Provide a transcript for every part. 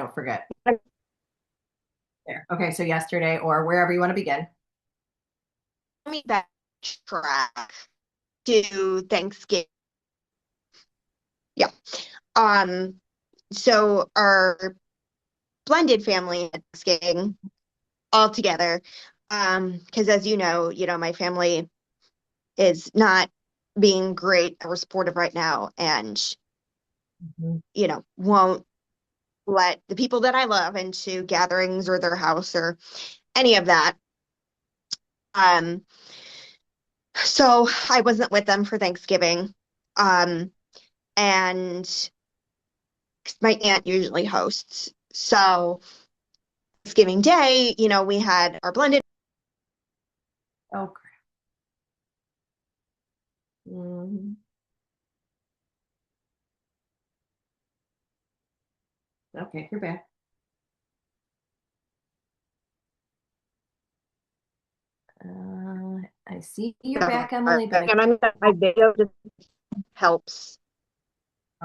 don't forget. There. Okay, so yesterday or wherever you want to begin. Me back track to Thanksgiving. Yeah. Um, so our blended family at Thanksgiving all together. Because as my family is not being great or supportive right now and, Mhm. won't let the people that I love into gatherings or their house or any of that. Um, so I wasn't with them for Thanksgiving. Um, and my aunt usually hosts. So Thanksgiving Day, we had our blended. Oh, crap. Mhm. Okay, you're back. I see you're back, Emily, but I And I'm my video just helps.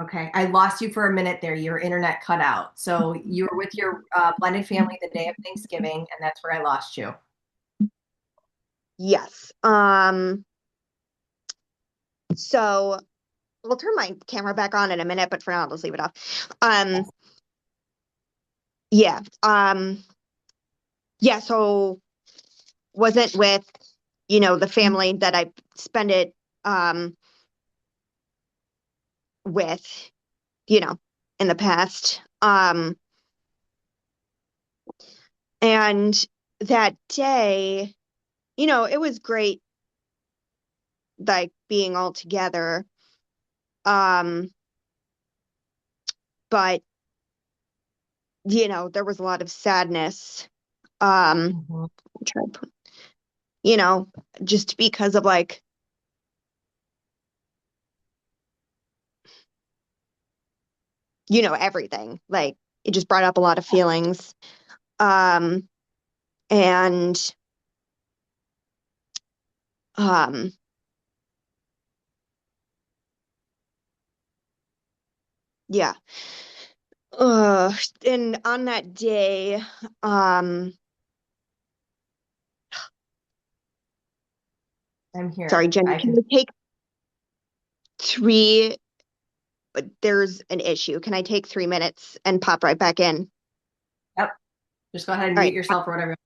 okay. I lost you for a minute there. Your internet cut out. So you were with your blended family the day of Thanksgiving, and that's where I lost you. Yes. So we'll turn my camera back on in a minute, but for now, I'll just leave it off. Um, Yes. yeah. Yeah. So wasn't with, the family that I spend it with, you know, in the past. And that day, it was great, like being all together. Um, but there was a lot of sadness. Mhm. Try to put, you know, just because of like, everything. Like it just brought up a lot of feelings. Um, and um, yeah. Uh, and on that day, um, I'm here. sorry, Jenny, I can can. I take three? But there's an issue. Can I take 3 minutes and pop right back in? Yep. Just go ahead and All mute right. yourself or whatever.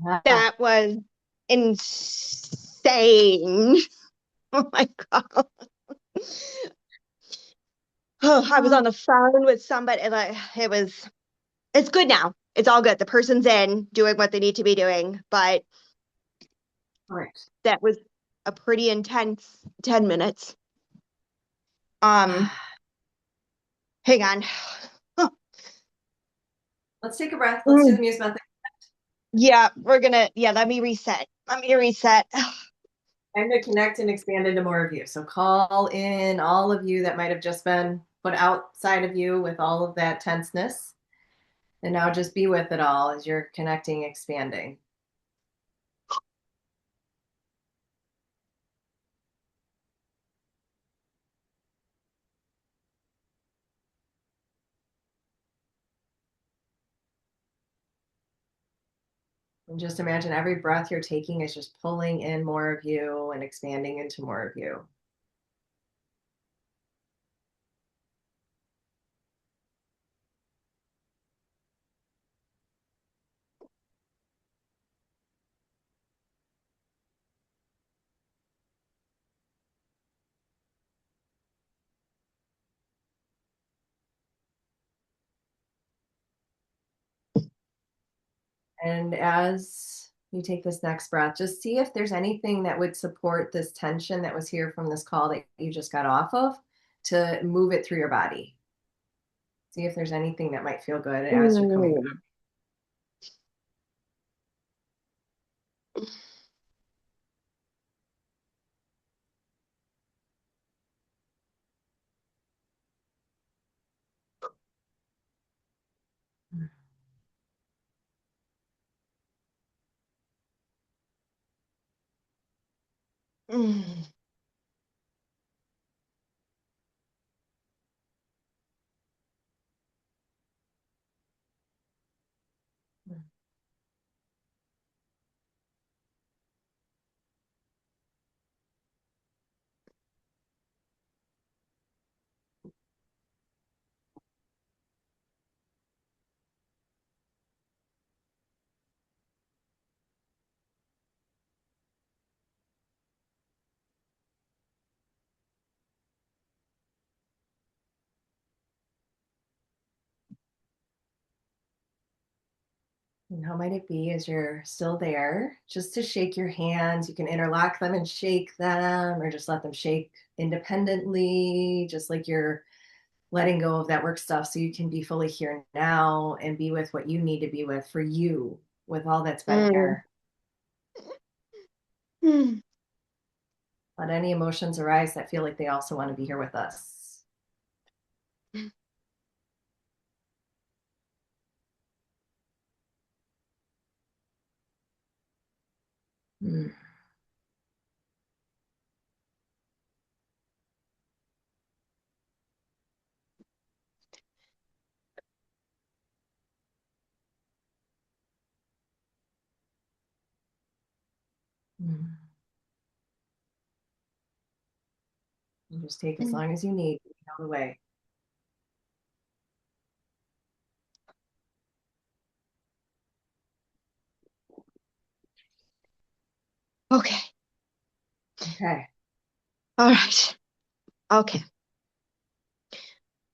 Yeah. That was insane. Oh my God. Oh, I was Oh, on the phone with somebody, and it's good now. It's all good. The person's in doing what they need to be doing, but correct. that was a pretty intense 10 minutes. Um, hang on. Let's take a breath. Let's do Mm, the muse method. yeah, let me reset. Let me reset. Time to connect and expand into more of you. So call in all of you that might have just been put outside of you with all of that tenseness. And now just be with it all as you're connecting, expanding. And just imagine every breath you're taking is just pulling in more of you and expanding into more of you. And as you take this next breath, just see if there's anything that would support this tension that was here from this call that you just got off of to move it through your body. See if there's anything that might feel good as you're coming Mm. back. Mm. And how might it be as you're still there, just to shake your hands? You can interlock them and shake them, or just let them shake independently, just like you're letting go of that work stuff so you can be fully here now and be with what you need to be with for you, with all that's been Mm. here. Mm. Let any emotions arise that feel like they also want to be here with us. Mm. Mm. And just take as Mm. long as you need to get out of the way. Okay. Okay. All right. Okay.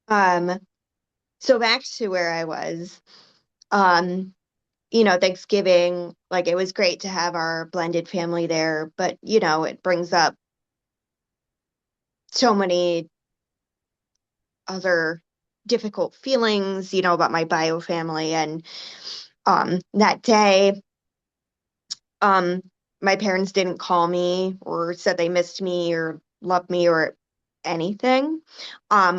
Um, so back to where I was. Um, Thanksgiving, like it was great to have our blended family there, but it brings up so many other difficult feelings, about my bio family. And that day, um, my parents didn't call me or said they missed me or loved me or anything.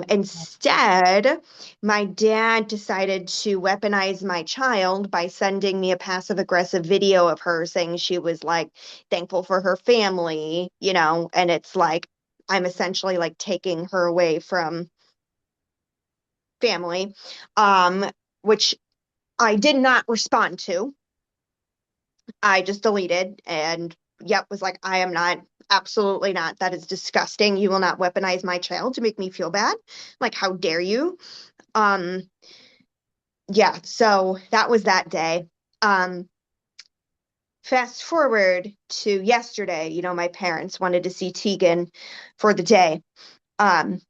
Instead, my dad decided to weaponize my child by sending me a passive aggressive video of her saying she was like thankful for her family, and it's like I'm essentially like taking her away from family, um, which I did not respond to. I just deleted and yep, was like, I am not, absolutely not. That is disgusting. You will not weaponize my child to make me feel bad. Like, how dare you? Um, yeah, so that was that day. Um, fast forward to yesterday, my parents wanted to see Tegan for the day. Um,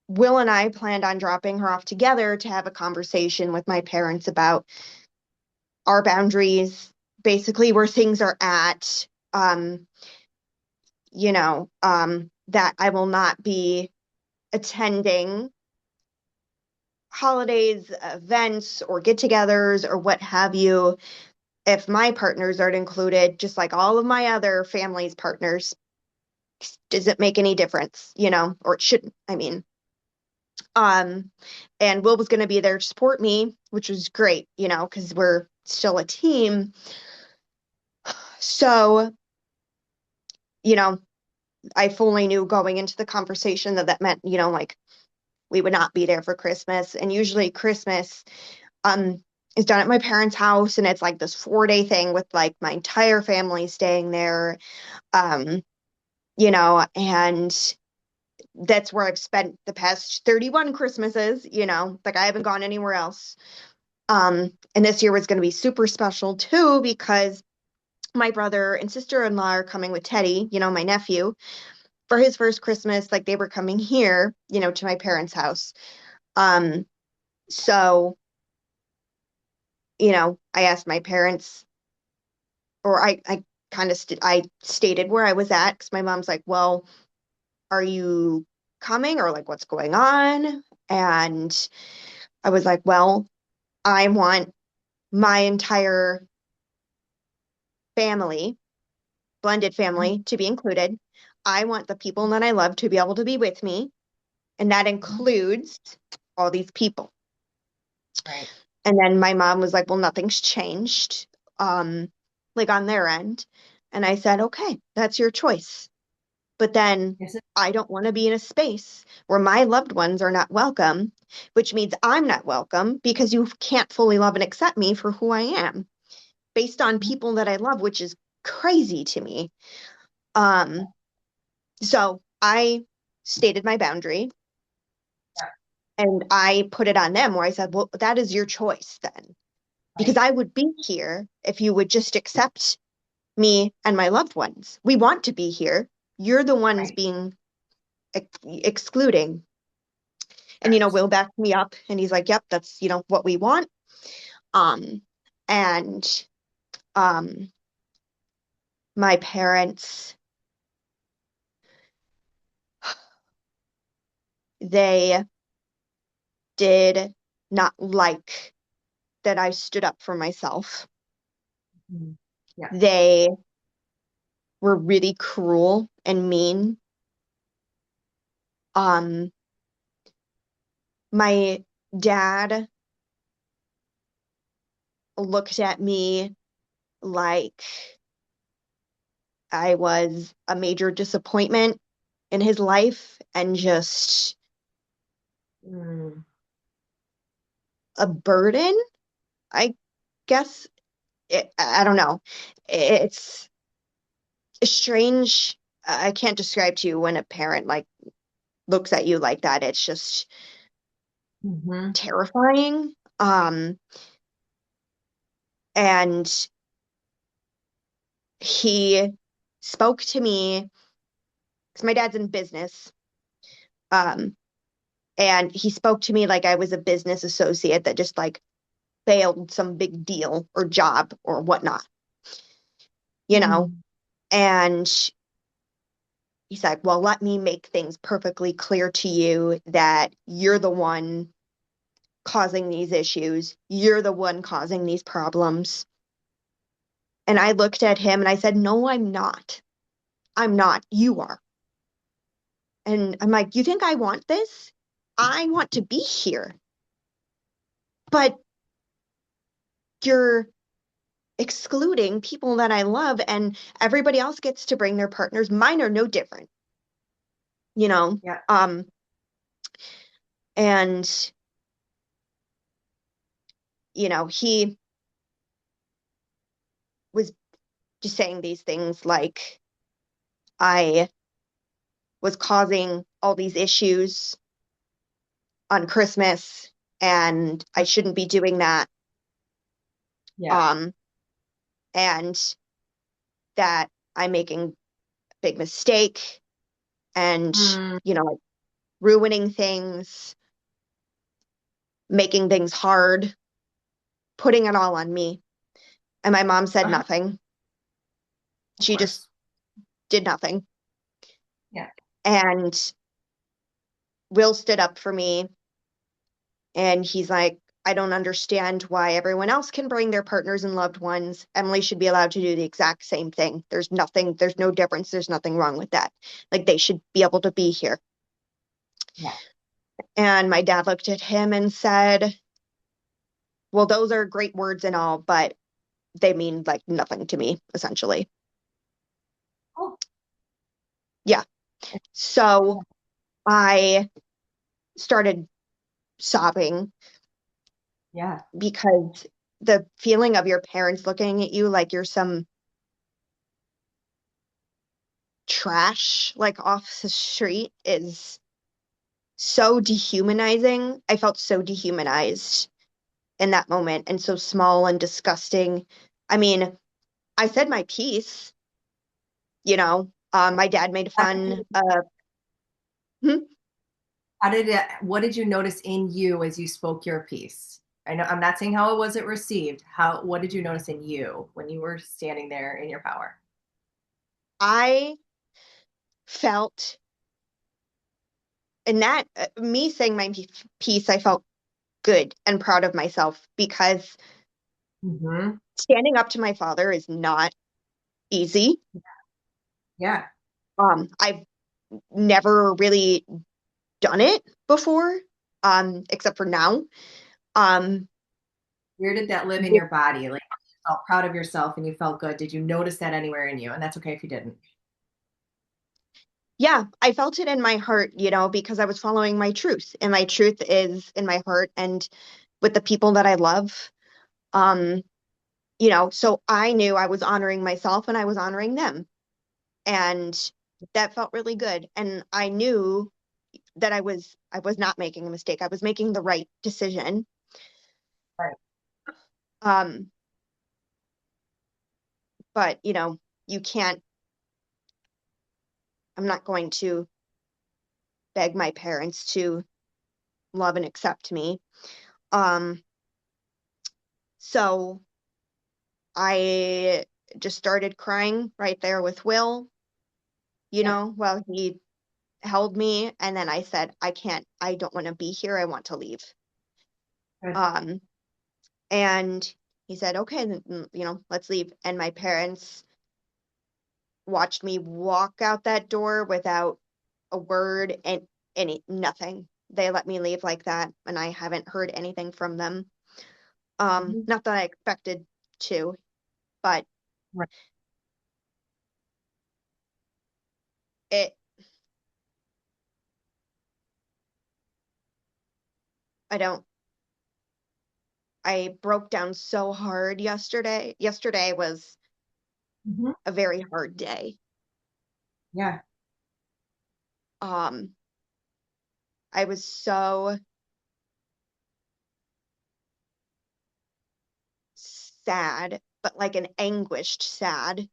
Will and I planned on dropping her off together to have a conversation with my parents about our boundaries, basically where things are at. That I will not be attending holidays, events, or get togethers, or what have you, if my partners aren't included, just like all of my other family's partners. Does it make any difference, or it shouldn't, I mean. Um, and Will was going to be there to support me, which was great, because we're still a team. So, you know, I fully knew going into the conversation that meant, like we would not be there for Christmas. And usually Christmas um is done at my parents' house, and it's like this 4-day thing with like my entire family staying there. Um, and that's where I've spent the past 31 Christmases, like I haven't gone anywhere else. And this year was going to be super special too because my brother and sister-in-law are coming with Teddy, my nephew, for his first Christmas. Like they were coming here, to my parents' house. Um, so, I asked my parents, or I kind of I stated where I was at because my mom's like, "Well, are you coming or like what's going on?" And I was like, "Well, I want my entire family, blended Mhm. family, to be included. I want the people that I love to be able to be with me, and that Mhm. includes all these people." Right. And then my mom was like, "Well, nothing's changed, um, like on their end." And I said, "Okay, that's your choice. But then Yes, I don't want to be in a space where my loved ones are not welcome, which means I'm not welcome because you can't fully love and accept me for who I am based on mhm. people that I love, which is crazy to me." Um, so I stated my boundary Yeah, and I put it on them where I said, "Well, that is your choice then, because right. I would be here if you would just accept me and my loved ones. We want to be here. You're the ones Right. being excluding." And Correct. Will backed me up and he's like, "Yep, that's what we want." Um and um my parents, they did not like that I stood up for myself. Mhm. Yeah. They were really cruel and mean. Um my dad looked at me like I was a major disappointment in his life and just Mm. a burden, I guess. I don't know. It's strange. I can't describe to you when a parent like looks at you like that. It's just Mhm. terrifying. And he spoke to me because my dad's in business. Um, and he spoke to me like I was a business associate that just like failed some big deal or job or whatnot, you know? Mm. And he's like, "Well, let me make things perfectly clear to you that you're the one causing these issues. You're the one causing these problems." And I looked at him and I said, "No, I'm not. I'm not. You are." And I'm like, "You think I want this? I want to be here, but you're excluding people that I love, and everybody else gets to bring their partners. Mine are no different, you know?" Yeah. Um, and, he was just saying these things like I was causing all these issues on Christmas and I shouldn't be doing that. Yeah. Um, and that I'm making a big mistake and, Mm, like ruining things, making things hard, putting it all on me. And my mom said uh-huh, nothing. of She just course. did nothing. Yeah. And Will stood up for me and he's like, I don't understand why everyone else can bring their partners and loved ones. Emily should be allowed to do the exact same thing. There's no difference. There's nothing wrong with that. Like they should be able to be here. Yeah. And my dad looked at him and said, well, those are great words and all, but they mean like nothing to me, essentially. Oh, Yeah. So I started sobbing yeah. because the feeling of your parents looking at you like you're some trash, like off the street, is so dehumanizing. I felt so dehumanized in that moment and so small and disgusting. I mean, I said my piece, my dad made How did fun. you, what did you notice in you as you spoke your piece? I know I'm not saying how it was it received. What did you notice in you when you were standing there in your power? I felt, and that me saying my piece, I felt good and proud of myself because Hmm. standing up to my father is not easy. Yeah. I've never really done it before, except for now. Um, Where did that live in th- your body? Like you felt proud of yourself and you felt good. Did you notice that anywhere in you? And that's okay if you didn't. yeah, I felt it in my heart, because I was following my truth, and my truth is in my heart and with the people that I love. Um, so I knew I was honoring myself and I was honoring them. And that felt really good. And I knew that I was not making a mistake. I was making the right decision. Right. Um, but you can't, I'm not going to beg my parents to love and accept me. Um, so I just started crying right there with Will, Yep. while he held me. And then I said, I don't want to be here. I want to leave. Good. Um, and he said, okay, then, let's leave. And my parents watched me walk out that door without a word and nothing. They let me leave like that, and I haven't heard anything from them. Mhm. Not that I expected to, but Right. it I don't I broke down so hard yesterday. Yesterday was Mhm. a very hard day. Yeah. Um, I was so sad, but like an anguished sad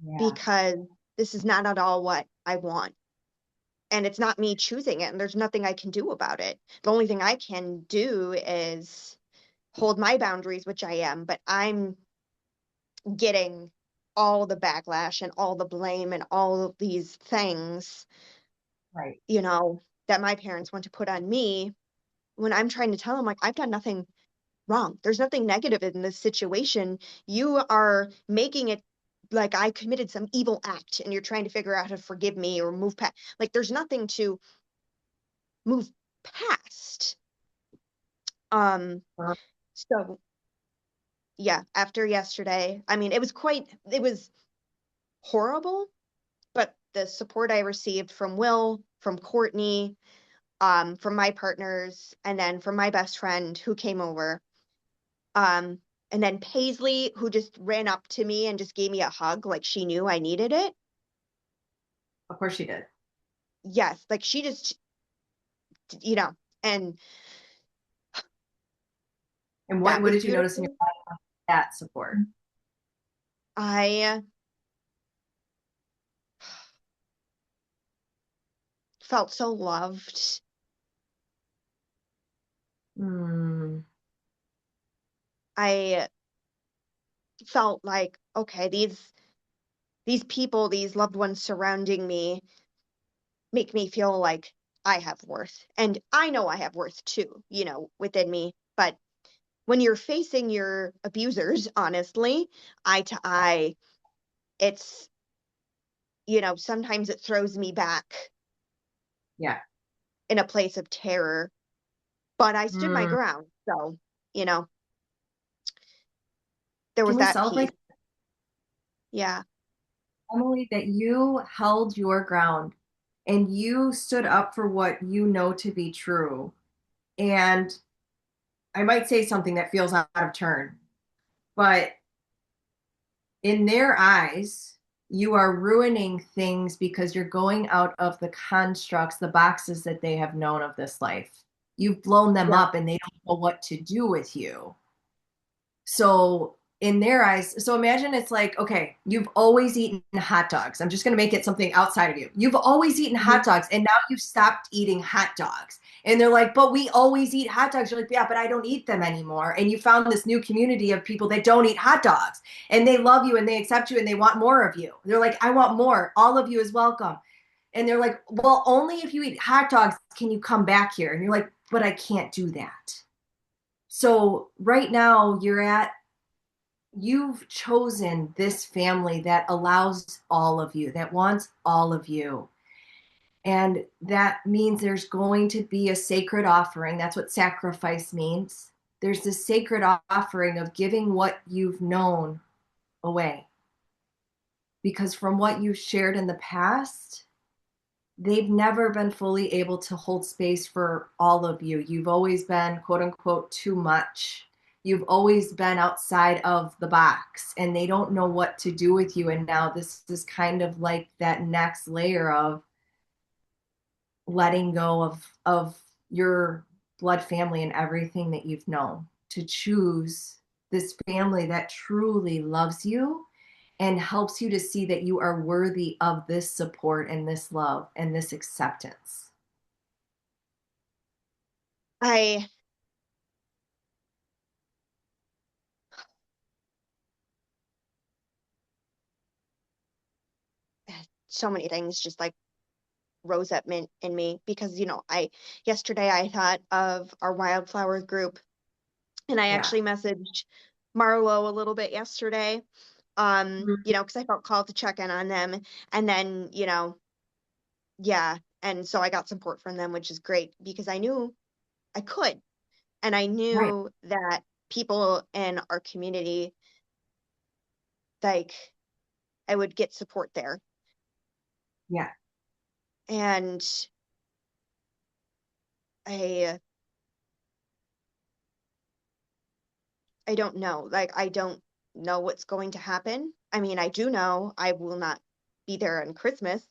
Yeah. because this is not at all what I want. And it's not me choosing it, and there's nothing I can do about it. The only thing I can do is hold my boundaries, which I am, but I'm getting all the backlash and all the blame and all of these things, Right. that my parents want to put on me when I'm trying to tell them, like, I've done nothing wrong. There's nothing negative in this situation. You are making it like I committed some evil act and you're trying to figure out how to forgive me or move past. Like, there's nothing to move past. Um, Uh, so yeah, after yesterday, I mean, it was horrible, but the support I received from Will, from Courtney, from my partners, and then from my best friend who came over, um, and then Paisley, who just ran up to me and just gave me a hug, like she knew I needed it. of course she did. Yes, like she just, you know, and And what that what was did you notice in your beautiful. body from that support? I felt so loved. Mm, I felt like, okay, these people, these loved ones surrounding me make me feel like I have worth. And I know I have worth too, within me. But when you're facing your abusers, honestly, eye to eye, it's, sometimes it throws me back yeah. in a place of terror, but I stood my Mm. ground. So, you know, there Can was we that celebrate, piece. Yeah. Emily, that you held your ground and you stood up for what you know to be true? And I might say something that feels out of turn, but in their eyes, you are ruining things because you're going out of the constructs, the boxes that they have known of this life. You've blown them Yeah. up and they don't know what to do with you. So in their eyes, so imagine it's like, okay, you've always eaten hot dogs. I'm just going to make it something outside of you. You've always eaten Mhm. hot dogs and now you've stopped eating hot dogs. And they're like, but we always eat hot dogs. You're like, yeah, but I don't eat them anymore. And you found this new community of people that don't eat hot dogs and they love you and they accept you and they want more of you. They're like, I want more. All of you is welcome. And they're like, well, only if you eat hot dogs can you come back here. And you're like, but I can't do that. So right now you've chosen this family that allows all of you, that wants all of you. And that means there's going to be a sacred offering. That's what sacrifice means. There's this sacred offering of giving what you've known away. Because from what you've shared in the past, they've never been fully able to hold space for all of you. You've always been, quote unquote, too much. You've always been outside of the box and they don't know what to do with you. And now this is kind of like that next layer of letting go of your blood family and everything that you've known to choose this family that truly loves you and helps you to see that you are worthy of this support and this love and this acceptance. I, so many things just like rose up in me because, yesterday I thought of our wildflower group and I Yeah. actually messaged Marlo a little bit yesterday, Mhm. because I felt called to check in on them. And then, yeah. And so I got support from them, which is great because I knew I could. And I Right. knew that people in our community, like, I would get support there. Yeah. And I, I don't know. Like, I don't know what's going to happen. I mean, I do know I will not be there on Christmas.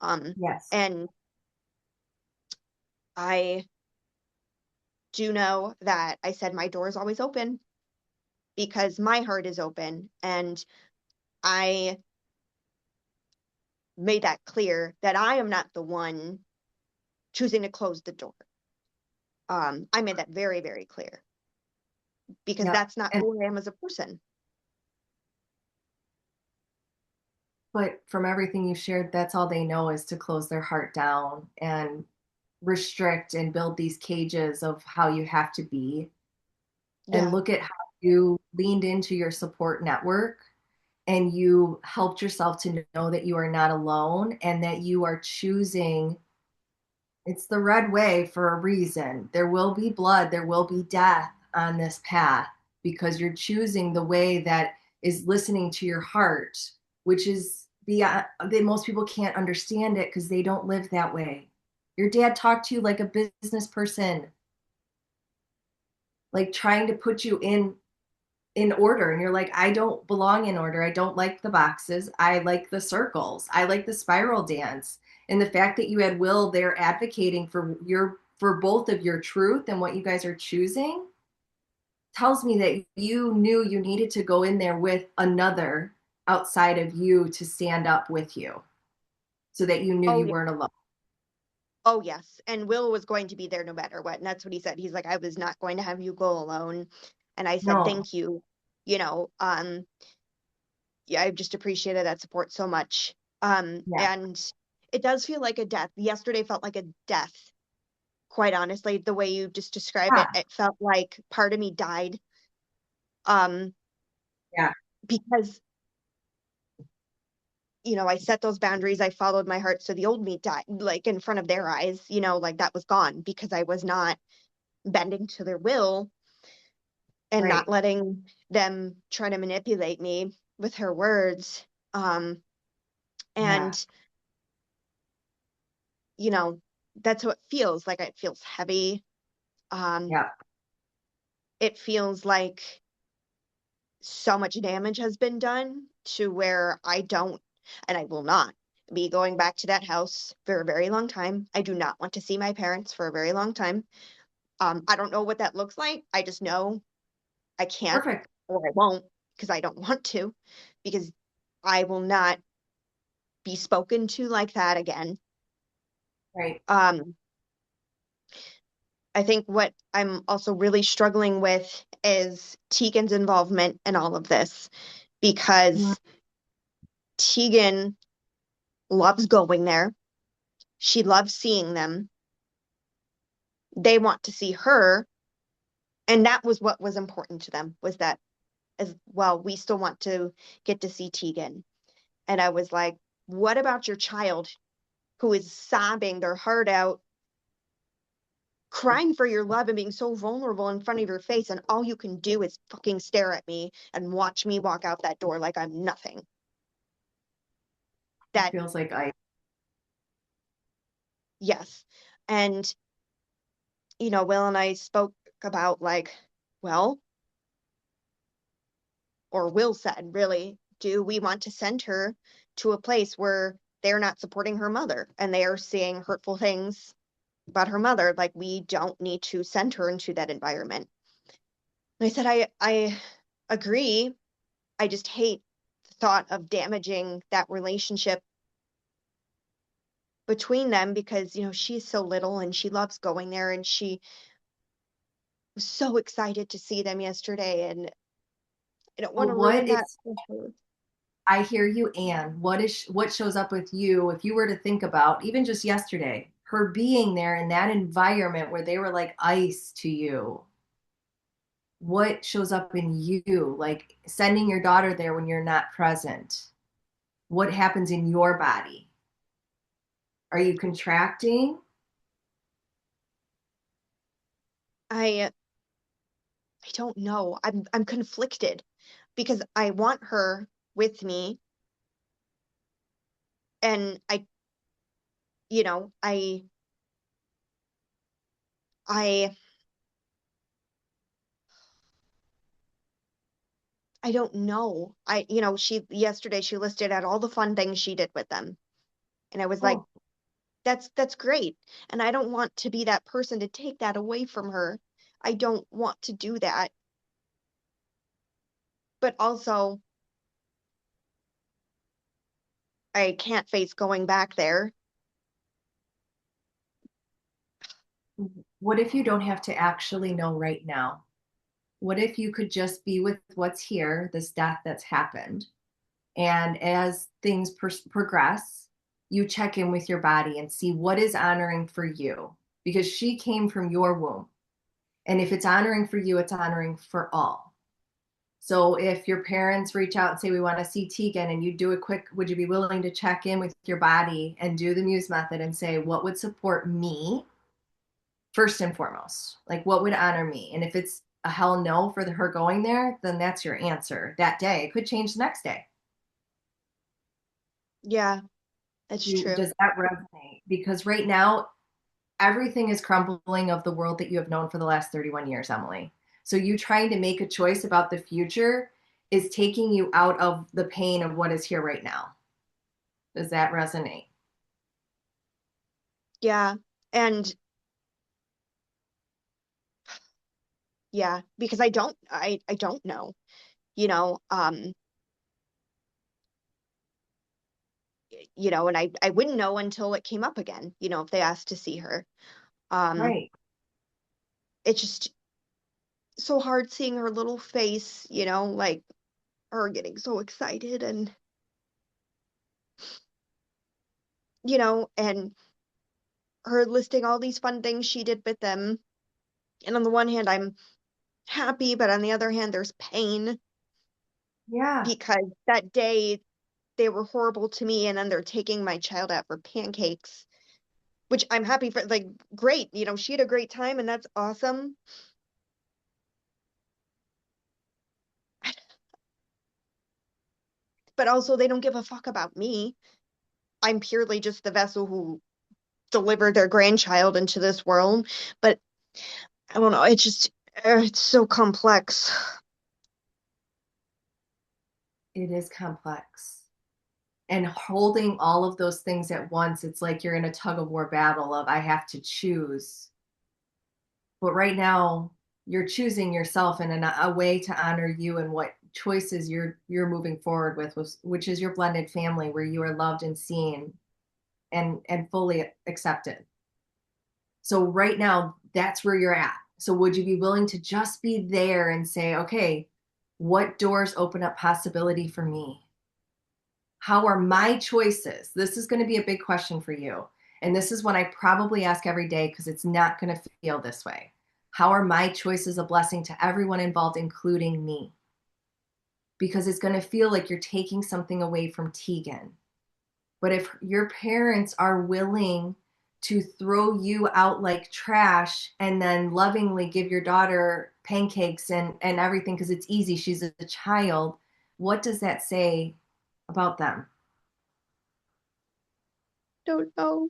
Um, Yes. and I do know that I said my door is always open because my heart is open. And I made that clear that I am not the one choosing to close the door. I made that very, very clear because Yep. that's not And who I am as a person. but from everything you shared, that's all they know is to close their heart down and restrict and build these cages of how you have to be. And Yeah. look at how you leaned into your support network and you helped yourself to know that you are not alone and that you are choosing. It's the red way for a reason. There will be blood, there will be death on this path because you're choosing the way that is listening to your heart, which is beyond that most people can't understand it because they don't live that way. Your dad talked to you like a business person, like trying to put you in order and you're like, I don't belong in order. I don't like the boxes. I like the circles. I like the spiral dance. And the fact that you had Will there advocating for both of your truth and what you guys are choosing tells me that you knew you needed to go in there with another outside of you to stand up with you so that you knew Oh you yeah. weren't alone. Oh yes. And Will was going to be there no matter what. And that's what he said. He's like, I was not going to have you go alone. And I said, No, thank you. You know, yeah, I just appreciated that support so much. yeah, And it does feel like a death. Yesterday felt like a death, quite honestly. The way you just describe it, yeah, it felt like part of me died. Um, yeah, because, I set those boundaries, I followed my heart. So the old me died, like in front of their eyes, like that was gone because I was not bending to their will and not right, letting them try to manipulate me with her words. Um, yeah, and you know, that's what it feels like. It feels heavy. Um, yeah. it feels like so much damage has been done to where I don't, and I will not be going back to that house for a very long time. I do not want to see my parents for a very long time. I don't know what that looks like. I just know I can't Perfect. or I won't because I don't want to, because I will not be spoken to like that again. Right. Um, I think what I'm also really struggling with is Tegan's involvement in all of this Mm. because Tegan loves going there. She loves seeing them. They want to see her. And that was what was important to them, was that as well, we still want to get to see Tegan. And I was like, what about your child who is sobbing their heart out, crying for your love and being so vulnerable in front of your face, and all you can do is fucking stare at me and watch me walk out that door like I'm nothing. It That, feels like I, yes. And, Will and I spoke about like, well, or Will said, really, do we want to send her to a place where they're not supporting her mother and they are saying hurtful things about her mother? Like, we don't need to send her into that environment. And I said, I agree. I just hate the thought of damaging that relationship between them because, she's so little and she loves going there and she was so excited to see them yesterday. And I don't want but to what ruin that is, for her. I hear you, Anne. What shows up with you if you were to think about even just yesterday, her being there in that environment where they were like ice to you? What shows up in you? Like sending your daughter there when you're not present. What happens in your body? Are you contracting? I I don't know. I'm conflicted because I want her with me and you know, I I I don't know. She yesterday she listed out all the fun things she did with them. And I was like, Oh, that's great. And I don't want to be that person to take that away from her. I don't want to do that. But also I can't face going back there. what if you don't have to actually know right now? What if you could just be with what's here, this death that's happened? And as things progress, you check in with your body and see what is honoring for you because she came from your womb. And if it's honoring for you, it's honoring for all. So if your parents reach out and say, we want to see Tegan, and you do a quick, would you be willing to check in with your body and do the Muse method and say, what would support me first and foremost? Like, what would honor me? And if it's a hell no for her going there, then that's your answer that day. It could change the next day. Yeah, that's true. Does that resonate? Because right now, everything is crumbling of the world that you have known for the last 31 years, Emily. So you trying to make a choice about the future is taking you out of the pain of what is here right now. Does that resonate? Yeah. And yeah, because I don't know. You know, um and I wouldn't know until it came up again, if they asked to see her. Um, Right. it's just so hard seeing her little face, like her getting so excited and her listing all these fun things she did with them. And on the one hand, I'm happy, but on the other hand, there's pain Yeah. because that day they were horrible to me and then they're taking my child out for pancakes, which I'm happy for, like, great, she had a great time and that's awesome. But also they don't give a fuck about me. I'm purely just the vessel who delivered their grandchild into this world. But I don't know, it's so complex. It is complex. And holding all of those things at once, it's like you're in a tug of war battle of I have to choose. But right now, you're choosing yourself in a way to honor you and what choices you're moving forward with, which is your blended family where you are loved and seen and fully accepted. So right now, that's where you're at. So would you be willing to just be there and say, okay, what doors open up possibility for me? How are my choices? This is going to be a big question for you. And this is one I probably ask every day because it's not going to feel this way. How are my choices a blessing to everyone involved, including me? Because it's going to feel like you're taking something away from Tegan. But if your parents are willing to throw you out like trash and then lovingly give your daughter pancakes and everything because it's easy, she's a child, what does that say about them? Don't know.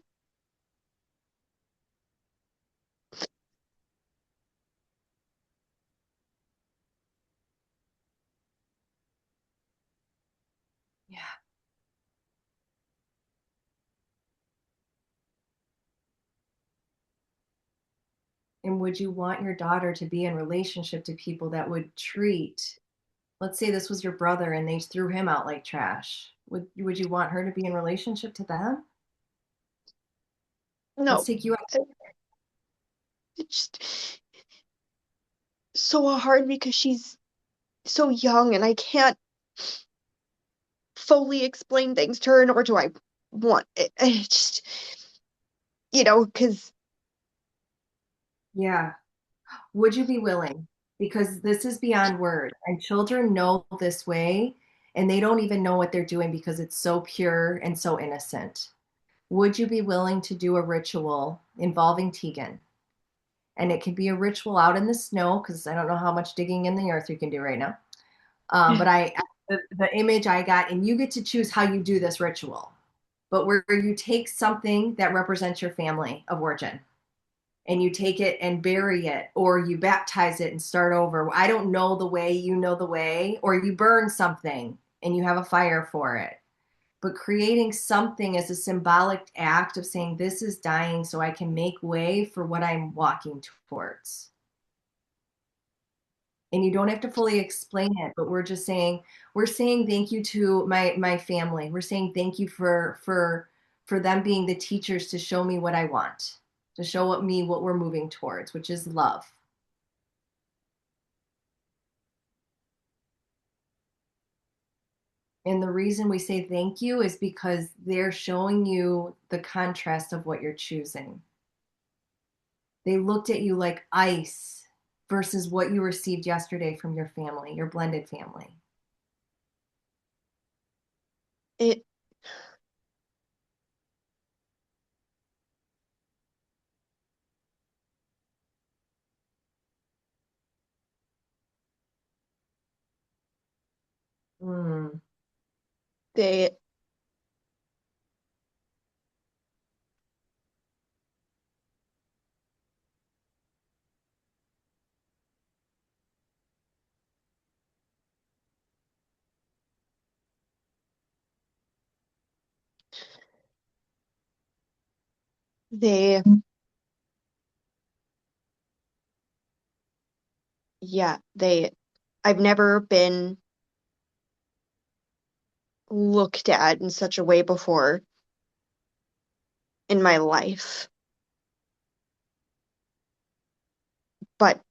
Yeah. And would you want your daughter to be in relationship to people that would treat, let's say this was your brother and they threw him out like trash. Would you want her to be in relationship to them? Let's No. take you out. It's just so hard because she's so young and I can't fully explain things to her, nor do I want it. It's just, because Yeah. Would you be willing? Because this is beyond words, and children know this way, and they don't even know what they're doing because it's so pure and so innocent. Would you be willing to do a ritual involving Tegan? And it can be a ritual out in the snow because I don't know how much digging in the earth you can do right now. But the image I got, and you get to choose how you do this ritual, but where you take something that represents your family of origin and you take it and bury it, or you baptize it and start over. I don't know the way, you know the way, or you burn something and you have a fire for it. But creating something as a symbolic act of saying, this is dying so I can make way for what I'm walking towards. And you don't have to fully explain it, but we're saying thank you to my family. We're saying thank you for them being the teachers to show me what I want, to show me what we're moving towards, which is love. And the reason we say thank you is because they're showing you the contrast of what you're choosing. They looked at you like ice versus what you received yesterday from your family, your blended family. it Mm, they they yeah, I've never been looked at in such a way before. in my life, but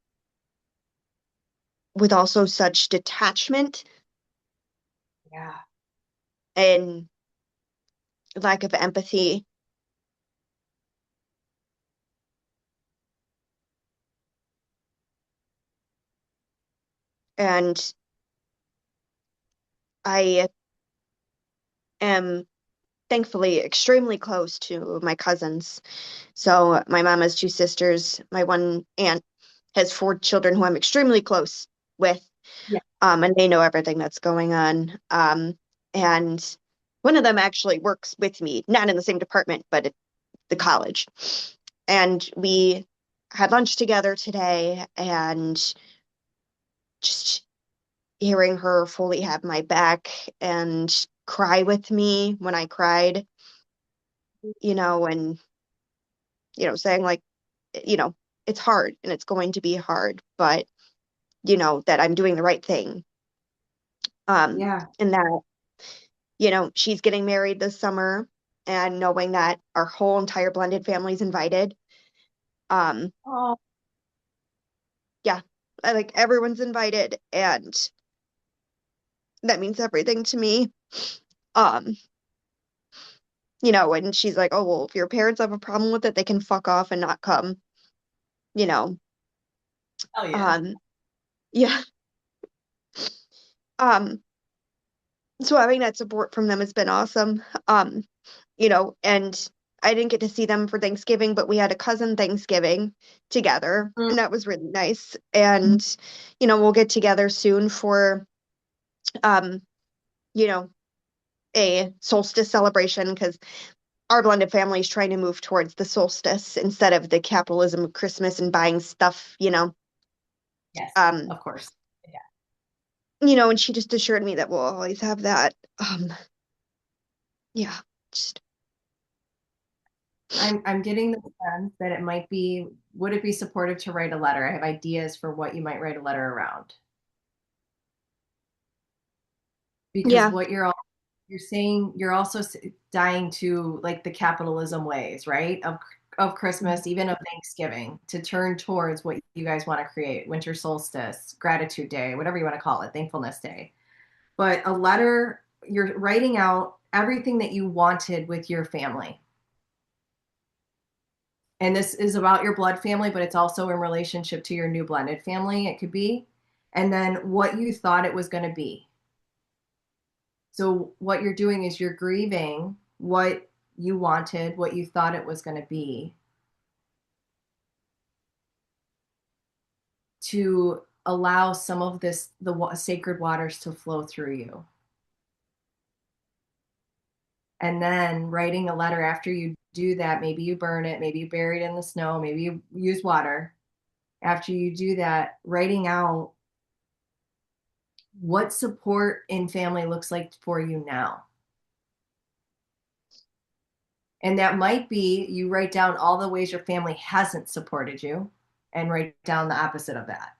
with also such detachment Yeah. and lack of empathy. And I am thankfully extremely close to my cousins. So my mom has two sisters. My one aunt has four children who I'm extremely close with. Yeah. And they know everything that's going on. And one of them actually works with me, not in the same department, but at the college. And we had lunch together today, and just hearing her fully have my back and cry with me when I cried, and saying like, you know, it's hard and it's going to be hard, but that I'm doing the right thing. Yeah. And that, she's getting married this summer, and knowing that our whole entire blended family's invited. Um, Oh, yeah, like everyone's invited, and that means everything to me. Um, and she's like, "Oh, well, if your parents have a problem with it, they can fuck off and not come." You know. hell yeah. Um, yeah. Um, so having that support from them has been awesome. And I didn't get to see them for Thanksgiving, but we had a cousin Thanksgiving together, Mm. and that was really nice. And, we'll get together soon for, um, you know, a solstice celebration, because our blended family is trying to move towards the solstice instead of the capitalism of Christmas and buying stuff. Yes, Um, of course. Yeah. and she just assured me that we'll always have that. Yeah, just I'm getting the sense that it might be, would it be supportive to write a letter? I have ideas for what you might write a letter around. Because yeah. what you're saying, you're also dying to like the capitalism ways, right? Of Christmas, even of Thanksgiving, to turn towards what you guys want to create, winter solstice, gratitude day, whatever you want to call it, thankfulness day. But a letter, you're writing out everything that you wanted with your family. And this is about your blood family, but it's also in relationship to your new blended family, it could be. And then what you thought it was going to be. So, what you're doing is you're grieving what you wanted, what you thought it was going to be, to allow some of this, the sacred waters to flow through you. And then writing a letter after you do that, maybe you burn it, maybe you bury it in the snow, maybe you use water. After you do that, writing out what support in family looks like for you now. And that might be you write down all the ways your family hasn't supported you and write down the opposite of that.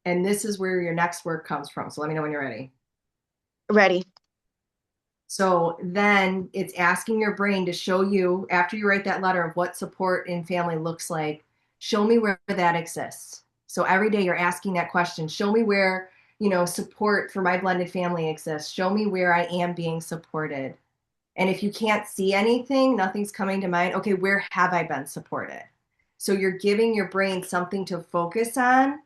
And this is where your next work comes from. So let me know when you're ready. Ready. So then it's asking your brain to show you, after you write that letter of what support in family looks like, show me where that exists. So every day you're asking that question, show me where, support for my blended family exists. Show me where I am being supported. And if you can't see anything, nothing's coming to mind, okay, where have I been supported? So you're giving your brain something to focus on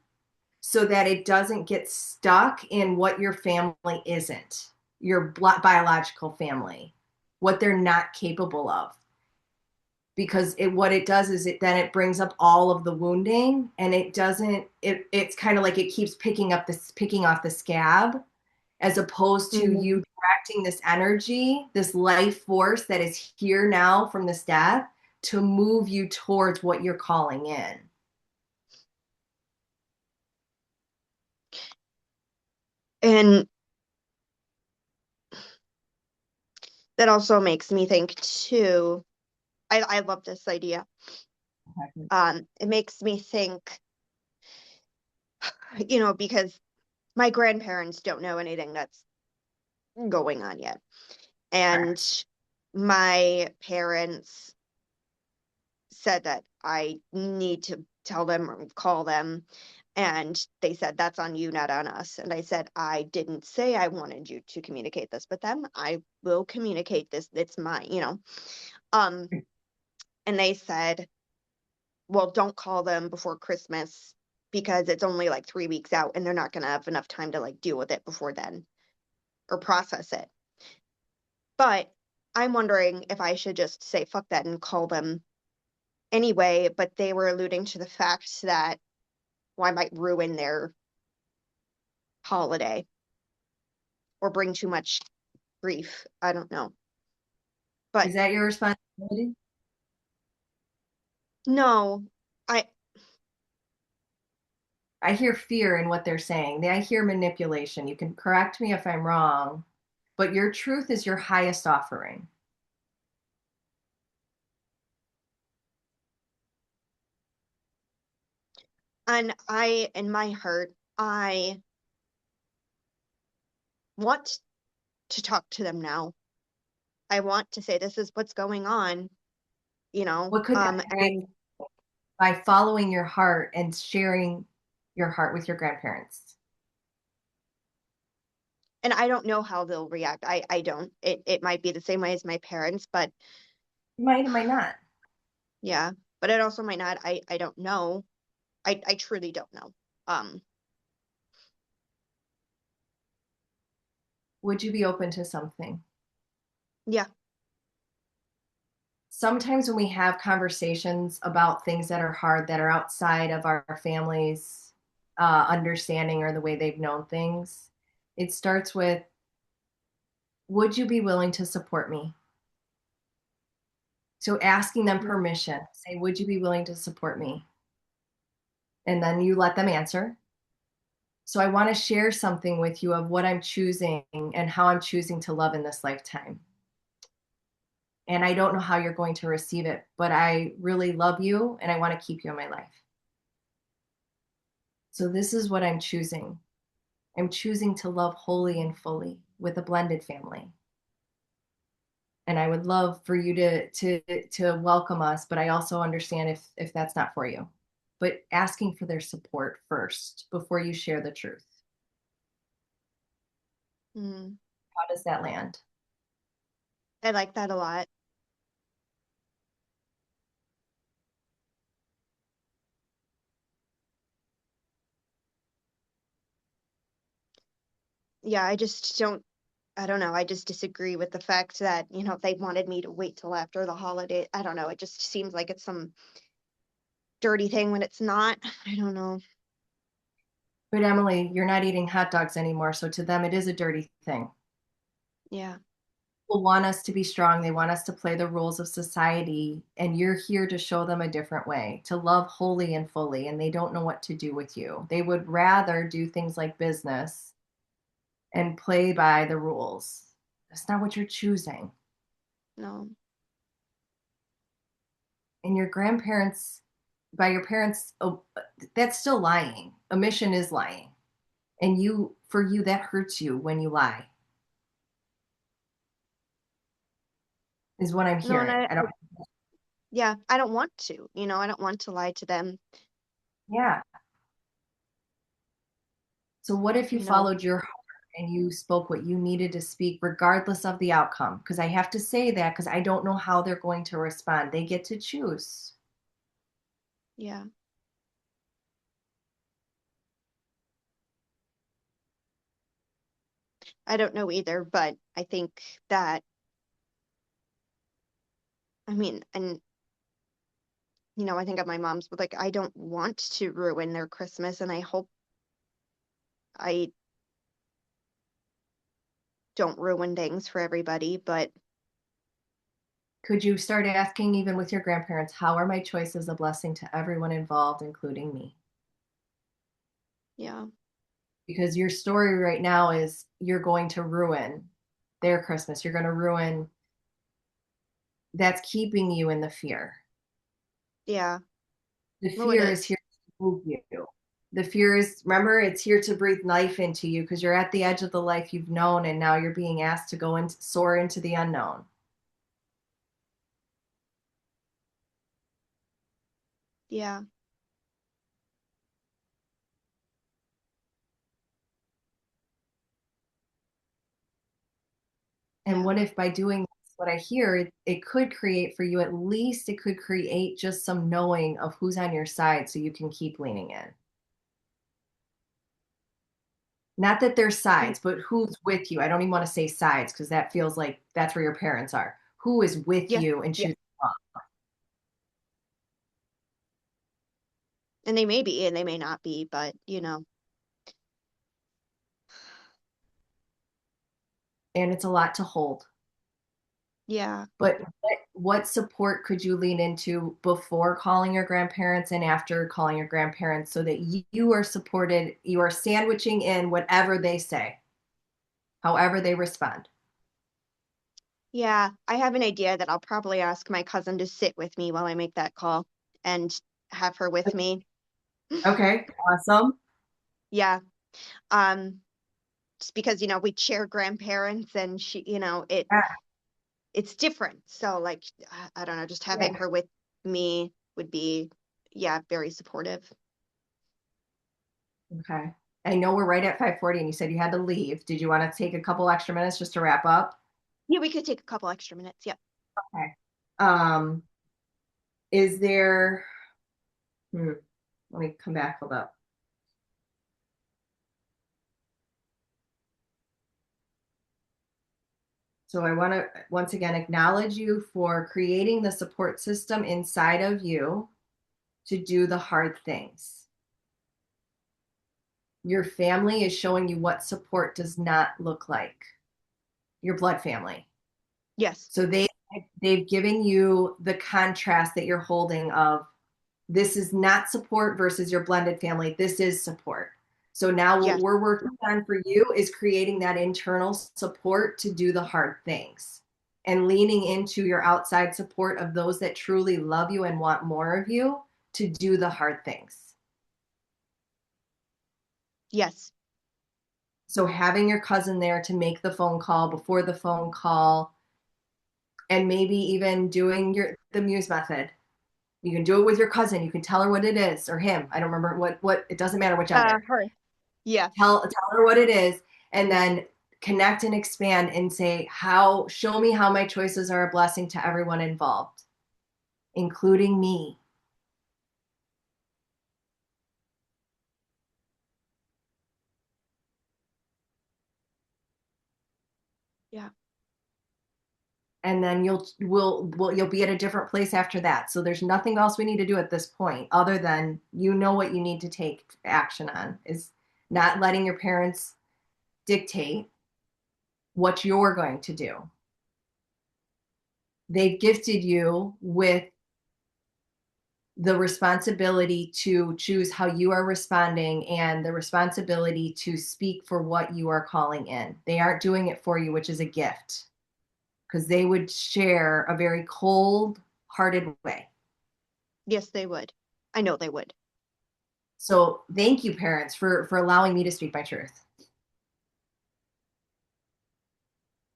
so that it doesn't get stuck in what your family isn't, your biological family, what they're not capable of. Because what it does is it brings up all of the wounding, and it doesn't, it's kind of like it keeps picking off the scab, as opposed to Mhm. you directing this energy, this life force that is here now from this death, to move you towards what you're calling in. And that also makes me think too. I love this idea. It makes me think, because my grandparents don't know anything that's going on yet. Correct. And my parents said that I need to tell them or call them. And they said, that's on you, not on us. And I said, I didn't say I wanted you to communicate this with them. I will communicate this. It's mine, you know. Um, and they said, well, don't call them before Christmas because it's only like 3 weeks out and they're not going to have enough time to like deal with it before then or process it. But I'm wondering if I should just say fuck that and call them anyway. But they were alluding to the fact that, well, I might ruin their holiday or bring too much grief. I don't know. But Is that your responsibility? no, I I hear fear in what they're saying. I hear manipulation. You can correct me if I'm wrong, but your truth is your highest offering. and I in my heart, I want to talk to them now. I want to say this is what's going on, you know. What could that be by following your heart and sharing your heart with your grandparents? And I don't know how they'll react. I don't. It might be the same way as my parents, but You might, it might not. yeah, but it also might not. I don't know. I truly don't know. Um, Would you be open to something? yeah. Sometimes when we have conversations about things that are hard, that are outside of our family's understanding or the way they've known things, it starts with, would you be willing to support me? So asking them Mm, permission, say, would you be willing to support me? And then you let them answer. So I want to share something with you of what I'm choosing and how I'm choosing to love in this lifetime. And I don't know how you're going to receive it, but I really love you and I want to keep you in my life. So this is what I'm choosing. I'm choosing to love wholly and fully with a blended family. And I would love for you to welcome us, but I also understand if that's not for you. But asking for their support first before you share the truth. mm, How does that land? I like that a lot. Yeah, I just don't. I don't know. I just disagree with the fact that, you know, they wanted me to wait till after the holiday. I don't know. It just seems like it's some dirty thing when it's not. I don't know. But Emily, you're not eating hot dogs anymore, so to them it is a dirty thing. Yeah. People want us to be strong. They want us to play the rules of society, and you're here to show them a different way, to love wholly and fully, and they don't know what to do with you. They would rather do things like business and play by the rules. That's not what you're choosing. No. And your grandparents, by your parents, oh, that's still lying. Omission is lying. And for you, that hurts you when you lie, is what I'm No, and hearing. I don't, yeah, I don't want to. You know, I don't want to lie to them. yeah. So what if you You know, followed your heart and you spoke what you needed to speak, regardless of the outcome? Because I have to say that because I don't know how they're going to respond. They get to choose. yeah, I don't know either, but I think that, I mean, and, you know, I think of my mom's, but like, I don't want to ruin their Christmas, and I hope I don't ruin things for everybody, but Could you start asking, even with your grandparents, how are my choices a blessing to everyone involved, including me? yeah, Because your story right now is you're going to ruin their Christmas. You're going to ruin, that's keeping you in the fear. yeah, The well, it fear is is. here to move you. The fear is, remember, it's here to breathe life into you because you're at the edge of the life you've known, and now you're being asked to go and soar into the unknown. Yeah. And Yeah. what if by doing this, what I hear, it could create for you, at least it could create just some knowing of who's on your side so you can keep leaning in. Not that there's Mm. sides, but who's with you. I don't even want to say sides because that feels like that's where your parents are. Who is with Yeah. you and Yeah. choosing love? And they may be and they may not be, but And it's a lot to hold. yeah. But what support could you lean into before calling your grandparents and after calling your grandparents so that you are supported, you are sandwiching in whatever they say, however they respond? Yeah. I have an idea that I'll probably ask my cousin to sit with me while I make that call and have her with me. Okay, awesome. Yeah. Um, just because, we share grandparents and Yeah, it's different. So like I don't know, just having yeah. her with me would be, yeah, very supportive. Okay. I know we're right at 5:40 and you said you had to leave. Did you want to take a couple extra minutes just to wrap up? Yeah, we could take a couple extra minutes. Yep. Okay. Um, is there, let me come back, hold up. So I want to once again acknowledge you for creating the support system inside of you to do the hard things. Your family is showing you what support does not look like. Your blood family. Yes. So they've given you the contrast that you're holding of this is not support versus your blended family. This is support. So now what Yes. we're working on for you is creating that internal support to do the hard things and leaning into your outside support of those that truly love you and want more of you to do the hard things. Yes. So having your cousin there to make the phone call before the phone call and maybe even doing the muse method. You can do it with your cousin. You can tell her what it is or him. I don't remember what it doesn't matter whichever. Her. Yeah. Tell her what it is and then connect and expand and say how show me how my choices are a blessing to everyone involved, including me. Yeah. And then you'll be at a different place after that. So there's nothing else we need to do at this point other than you know what you need to take action on is not letting your parents dictate what you're going to do. They've gifted you with the responsibility to choose how you are responding and the responsibility to speak for what you are calling in. They aren't doing it for you, which is a gift because they would share a very cold hearted way. Yes, they would. I know they would. So thank you, parents, for allowing me to speak my truth.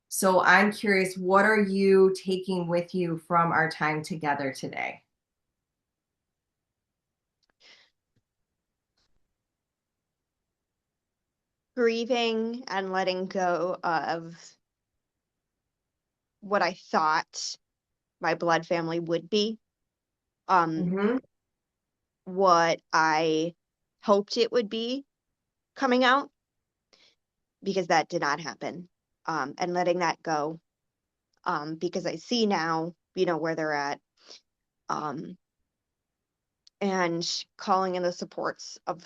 So I'm curious, what are you taking with you from our time together today? Grieving and letting go of what I thought my blood family would be. Um, Mm-hmm. what I hoped it would be coming out because that did not happen. And letting that go. Because I see now, where they're at. Um, and calling in the supports of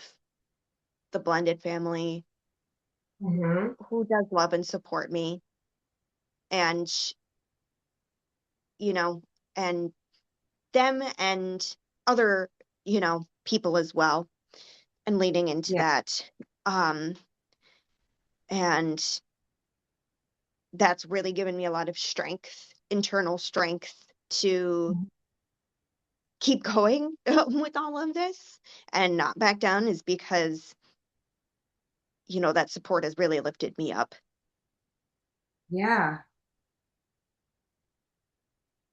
the blended family Mm-hmm. who does love and support me and you know and them and other people as well and leading into Yeah. that um and that's really given me a lot of strength, internal strength to keep going with all of this and not back down is because, that support has really lifted me up. Yeah,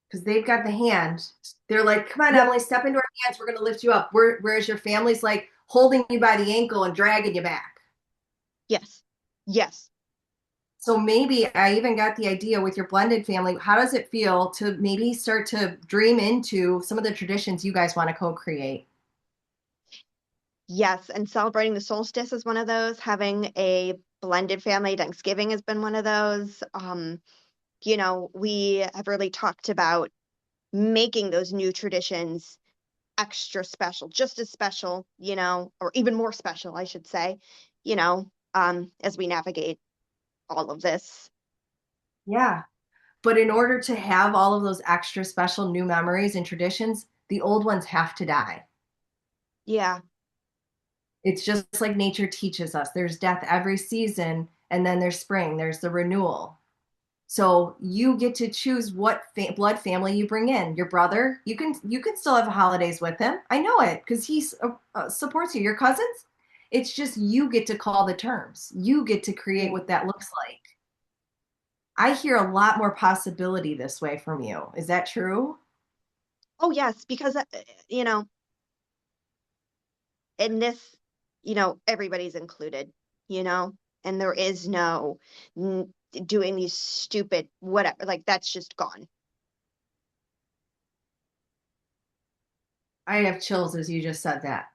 because they've got the hand. They're like, come on, Yep. Emily, step into our hands. We're going to lift you up. Whereas your family's like holding you by the ankle and dragging you back. Yes. Yes. So maybe I even got the idea with your blended family. How does it feel to maybe start to dream into some of the traditions you guys want to co-create? Yes. And celebrating the solstice is one of those. Having a blended family, Thanksgiving has been one of those. We have really talked about making those new traditions extra special, just as special, or even more special, I should say, as we navigate all of this. Yeah. But in order to have all of those extra special new memories and traditions, the old ones have to die. Yeah. It's just like nature teaches us. There's death every season, and then there's spring, there's the renewal. So you get to choose what blood family you bring in. Your brother, you can still have holidays with him. I know it because he supports you. Your cousins, it's just you get to call the terms. You get to create Yeah. what that looks like. I hear a lot more possibility this way from you. Is that true? Oh, yes, because, you know, in this, everybody's included, you know, and there is no doing these stupid whatever, like that's just gone. I have chills as you just said that.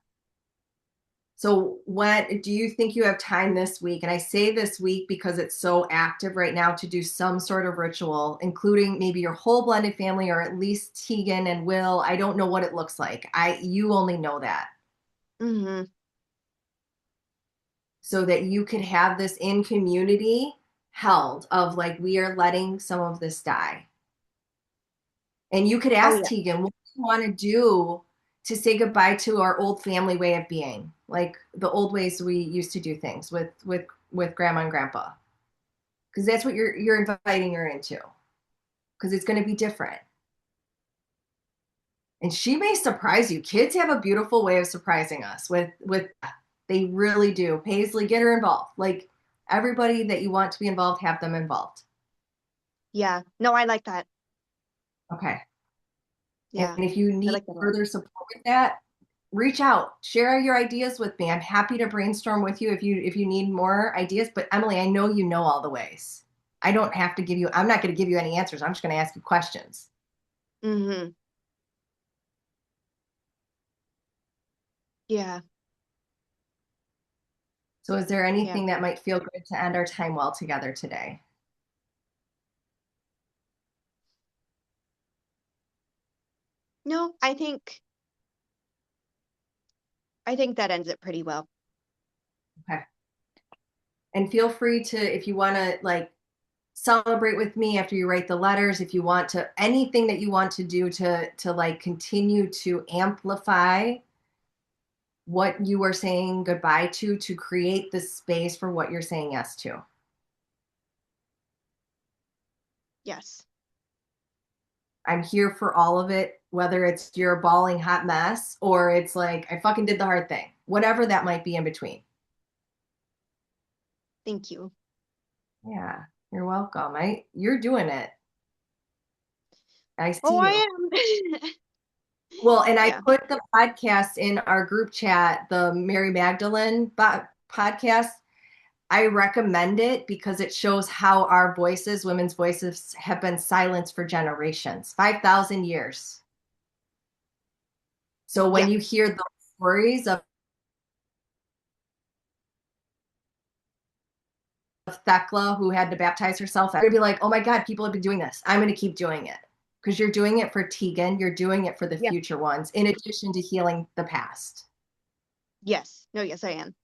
So, when do you think you have time this week? And I say this week because it's so active right now to do some sort of ritual, including maybe your whole blended family or at least Tegan and Will. I don't know what it looks like. You only know that. Hmm. So that you could have this in community held of like we are letting some of this die. And you could Oh, ask yeah. Tegan, what do you want to do to say goodbye to our old family way of being, like the old ways we used to do things with grandma and grandpa, because that's what you're inviting her into, because it's going to be different. And she may surprise you. Kids have a beautiful way of surprising us with they really do. Paisley, get her involved. Like everybody that you want to be involved, have them involved. Yeah. No, I like that. Okay. And Yeah. if you I need like that a lot. further support with that, reach out, share your ideas with me. I'm happy to brainstorm with you if you need more ideas. But Emily, I know you know all the ways. I don't have to give you, I'm not going to give you any answers. I'm just going to ask you questions. Hmm. Yeah. So is there Yeah. anything that might feel good to end our time well together today? No, I think that ends it pretty well. Okay. And feel free to, if you want to like celebrate with me after you write the letters, if you want to, anything that you want to do to like continue to amplify what you are saying goodbye to create the space for what you're saying yes to. Yes. I'm here for all of it, whether it's you're a bawling hot mess or it's like I fucking did the hard thing, whatever that might be in between. Thank you. Yeah, you're welcome. You're doing it. I Oh, see I you. am. Well, and I Yeah. put the podcast in our group chat, the Mary Magdalene podcast. I recommend it because it shows how our voices, women's voices, have been silenced for generations, 5,000 years. So when Yeah. you hear the stories of Thecla who had to baptize herself, I'm gonna be like, oh my God, people have been doing this. I'm gonna keep doing it. Because you're doing it for Tegan, you're doing it for the Yeah. future ones, in addition to healing the past. Yes. No, yes, I am.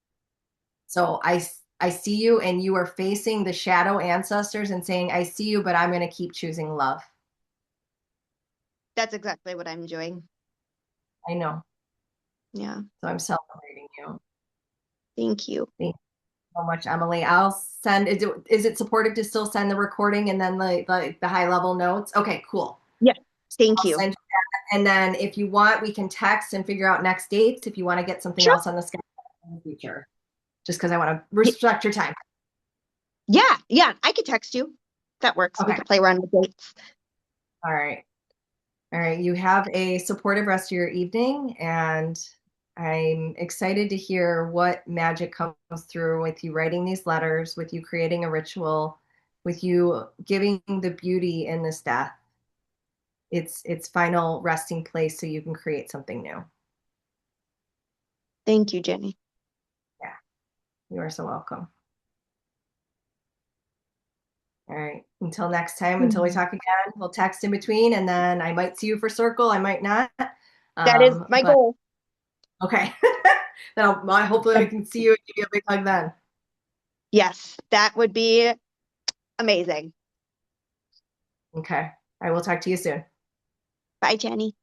So I see you and you are facing the shadow ancestors and saying, I see you, but I'm gonna keep choosing love. That's exactly what I'm doing. I know. Yeah. So I'm celebrating you. Thank you. Thank you so much, Emily. I'll send, is it supportive to still send the recording and then the high level notes? Okay, cool. Yeah. Thank I'll you. send And then if you want, we can text and figure out next dates if you want to get something Sure. else on the schedule in the future. Just because I want to Y- respect your time. Yeah, yeah, I could text you. That works. We Okay. could play around with dates. All right. All right. You have a supportive rest of your evening, and I'm excited to hear what magic comes through with you writing these letters, with you creating a ritual, with you giving the beauty in this death its final resting place so you can create something new. Thank you, Jenny. Yeah, you are so welcome. All right. Until next time, until we Mhm. talk again, we'll text in between and then I might see you for circle. I might not. That is my But goal. okay. Then hopefully I can see you and give you a big hug then. Yes, that would be amazing. Okay. I will talk to you soon. Bye, Jenny.